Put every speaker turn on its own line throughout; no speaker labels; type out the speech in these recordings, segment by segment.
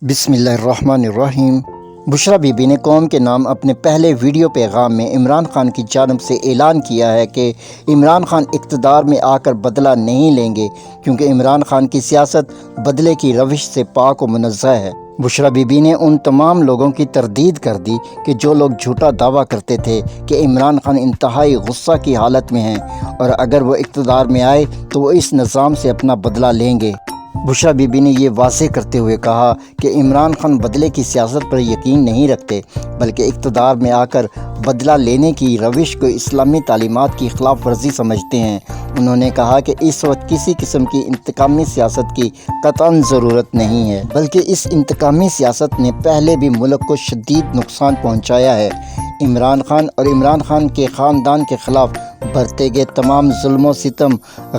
بسم اللہ الرحمن الرحیم۔ بشریٰ بی بی نے قوم کے نام اپنے پہلے ویڈیو پیغام میں عمران خان کی جانب سے اعلان کیا ہے کہ عمران خان اقتدار میں آ کر بدلہ نہیں لیں گے، کیونکہ عمران خان کی سیاست بدلے کی روش سے پاک و منزہ ہے۔ بشریٰ بی بی نے ان تمام لوگوں کی تردید کر دی کہ جو لوگ جھوٹا دعویٰ کرتے تھے کہ عمران خان انتہائی غصہ کی حالت میں ہیں اور اگر وہ اقتدار میں آئے تو وہ اس نظام سے اپنا بدلہ لیں گے۔ بشریٰ بی بی نے یہ واضح کرتے ہوئے کہا کہ عمران خان بدلے کی سیاست پر یقین نہیں رکھتے، بلکہ اقتدار میں آ کر بدلہ لینے کی روش کو اسلامی تعلیمات کی خلاف ورزی سمجھتے ہیں۔ انہوں نے کہا کہ اس وقت کسی قسم کی انتقامی سیاست کی قطعاً ضرورت نہیں ہے، بلکہ اس انتقامی سیاست نے پہلے بھی ملک کو شدید نقصان پہنچایا ہے۔ عمران خان اور عمران خان کے خاندان کے خلاف برتے گئے تمام ظلم و ستم،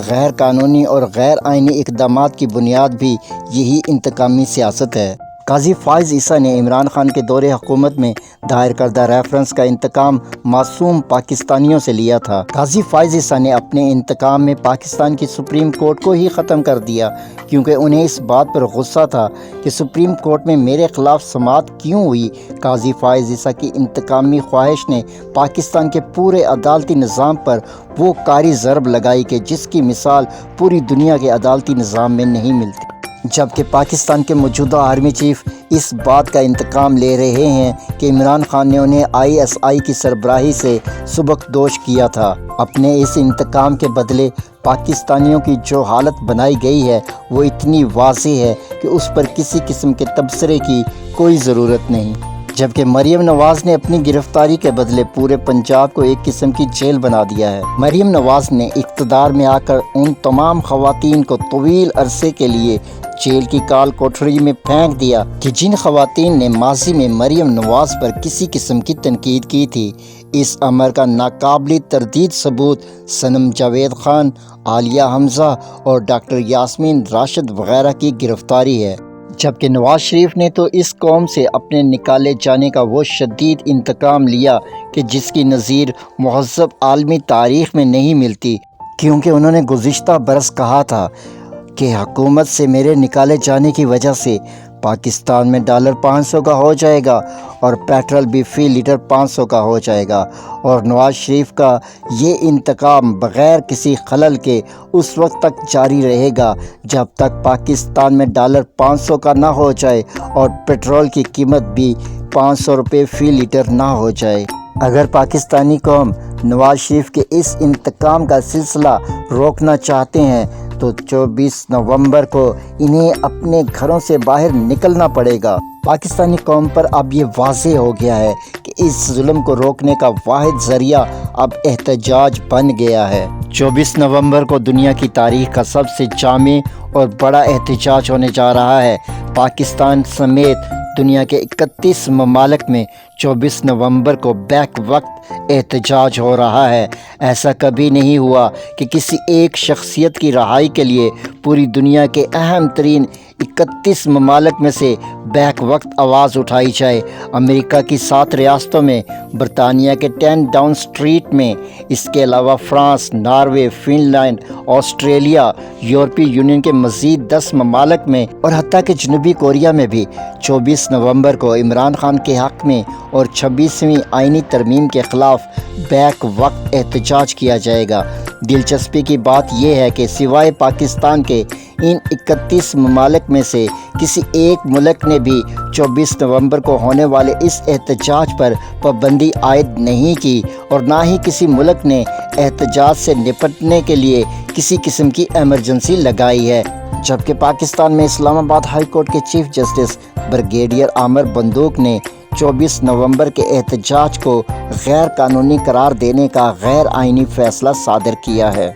غیر قانونی اور غیر آئینی اقدامات کی بنیاد بھی یہی انتقامی سیاست ہے۔ قاضی فائز عیسیٰ نے عمران خان کے دور حکومت میں دائر کردہ ریفرنس کا انتقام معصوم پاکستانیوں سے لیا تھا۔ قاضی فائز عیسیٰ نے اپنے انتقام میں پاکستان کی سپریم کورٹ کو ہی ختم کر دیا، کیونکہ انہیں اس بات پر غصہ تھا کہ سپریم کورٹ میں میرے خلاف سماعت کیوں ہوئی۔ قاضی فائز عیسیٰ کی انتقامی خواہش نے پاکستان کے پورے عدالتی نظام پر وہ کاری ضرب لگائی کہ جس کی مثال پوری دنیا کے عدالتی نظام میں نہیں ملتی۔ جبکہ پاکستان کے موجودہ آرمی چیف اس بات کا انتقام لے رہے ہیں کہ عمران خان نے انہیں ISI کی سربراہی سے سبکدوش کیا تھا۔ اپنے اس انتقام کے بدلے پاکستانیوں کی جو حالت بنائی گئی ہے وہ اتنی واضح ہے کہ اس پر کسی قسم کے تبصرے کی کوئی ضرورت نہیں۔ جبکہ مریم نواز نے اپنی گرفتاری کے بدلے پورے پنجاب کو ایک قسم کی جیل بنا دیا ہے۔ مریم نواز نے اقتدار میں آ کر ان تمام خواتین کو طویل عرصے کے لیے جیل کی کال کوٹری میں پھینک دیا کہ جن خواتین نے ماضی میں مریم نواز پر کسی قسم کی تنقید کی تھی۔ اس امر کا ناقابل تردید ثبوت صنم جاوید خان، عالیہ حمزہ اور ڈاکٹر یاسمین راشد وغیرہ کی گرفتاری ہے۔ جبکہ نواز شریف نے تو اس قوم سے اپنے نکالے جانے کا وہ شدید انتقام لیا کہ جس کی نظیر مہذب عالمی تاریخ میں نہیں ملتی، کیونکہ انہوں نے گزشتہ برس کہا تھا کہ حکومت سے میرے نکالے جانے کی وجہ سے پاکستان میں $500 کا ہو جائے گا اور پیٹرول بھی فی لیٹر 500 کا ہو جائے گا، اور نواز شریف کا یہ انتقام بغیر کسی خلل کے اس وقت تک جاری رہے گا جب تک پاکستان میں $500 کا نہ ہو جائے اور پیٹرول کی قیمت بھی $500 فی لیٹر نہ ہو جائے۔ اگر پاکستانی قوم نواز شریف کے اس انتقام کا سلسلہ روکنا چاہتے ہیں تو 24 نومبر کو انہیں اپنے گھروں سے باہر نکلنا پڑے گا۔ پاکستانی قوم پر اب یہ واضح ہو گیا ہے کہ اس ظلم کو روکنے کا واحد ذریعہ اب احتجاج بن گیا ہے۔ 24 نومبر کو دنیا کی تاریخ کا سب سے جامع اور بڑا احتجاج ہونے جا رہا ہے۔ پاکستان سمیت دنیا کے 31 ممالک میں 24 نومبر کو بیک وقت احتجاج ہو رہا ہے۔ ایسا کبھی نہیں ہوا کہ کسی ایک شخصیت کی رہائی کے لیے پوری دنیا کے اہم ترین 31 ممالک میں سے بیک وقت آواز اٹھائی جائے۔ امریکہ کی 7 ریاستوں میں، برطانیہ کے 10 ڈاؤن اسٹریٹ میں، اس کے علاوہ France, Norway, Finland, Australia, یورپی یونین کے مزید 10 ممالک میں اور حتیٰ کہ جنوبی کوریا میں بھی 24 نومبر کو عمران خان کے حق میں اور 26ویں آئینی ترمیم کے خلاف بیک وقت احتجاج کیا جائے گا۔ دلچسپی کی بات یہ ہے کہ سوائے پاکستان کے ان 31 ممالک میں سے کسی ایک ملک نے بھی 24 نومبر کو ہونے والے اس احتجاج پر پابندی عائد نہیں کی، اور نہ ہی کسی ملک نے احتجاج سے نپٹنے کے لیے کسی قسم کی ایمرجنسی لگائی ہے۔ جبکہ پاکستان میں اسلام آباد ہائی کورٹ کے چیف جسٹس بریگیڈیئر عامر بندوق نے 24 نومبر کے احتجاج کو غیر قانونی قرار دینے کا غیر آئینی فیصلہ صادر کیا ہے۔